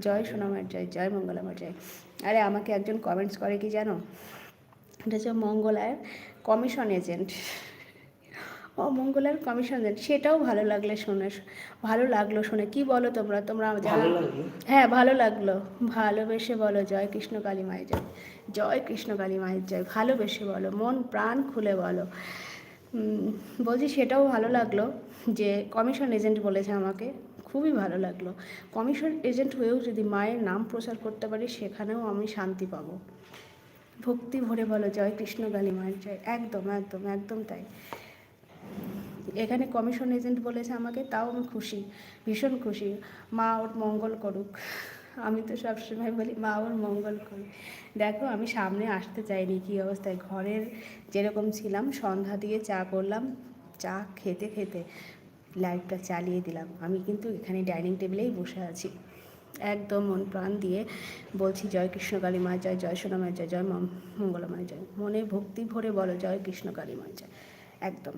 জয় সোনামার জয়, জয় মঙ্গলামার জয়। আরে আমাকে একজন কমেন্টস করে কি জানো, এটা হচ্ছে মঙ্গলার কমিশন এজেন্ট, ও মঙ্গলার কমিশন এজেন্ট। সেটাও ভালো লাগলে শুনে, ভালো লাগলো শুনে। কি বলো তোমরা, তোমরা যারা, হ্যাঁ ভালো লাগলো, ভালোবেসে বলো জয় কৃষ্ণ কালী মায়ের জয়, জয় কৃষ্ণ কালী মায়ের জয়, ভালোবেসে বলো, মন প্রাণ খুলে বলো। বলছি সেটাও ভালো লাগলো যে কমিশন এজেন্ট বলেছে আমাকে, খুবই ভালো লাগলো। কমিশন এজেন্ট হয়েও যদি মায়ের নাম প্রচার করতে পারি সেখানেও আমি শান্তি পাবো। ভক্তি ভরে বলো জয় কৃষ্ণ কালী মায়ের জয়, একদম একদম একদম তাই। এখানে কমিশন এজেন্ট বলেছে আমাকে, তাও আমি খুশি, ভীষণ খুশি। মা ওর মঙ্গল করুক, আমি তো সবসময় বলি মা ওর মঙ্গল করুক। দেখো আমি সামনে আসতে চাইনি, কী অবস্থায় ঘরের যেরকম ছিলাম, সন্ধ্যা দিয়ে চা করলাম, চা খেতে খেতে লাইটটা চালিয়ে দিলাম। আমি কিন্তু এখানে ডাইনিং টেবিলেই বসে আছি, একদম মন প্রাণ দিয়ে বলছি জয় কৃষ্ণ কালী মা জয়, জয় সোনামায় জয়, জয় মঙ্গলামায় জয়। মনে ভক্তি ভরে বলো জয় কৃষ্ণ কালী মা জয়, একদম।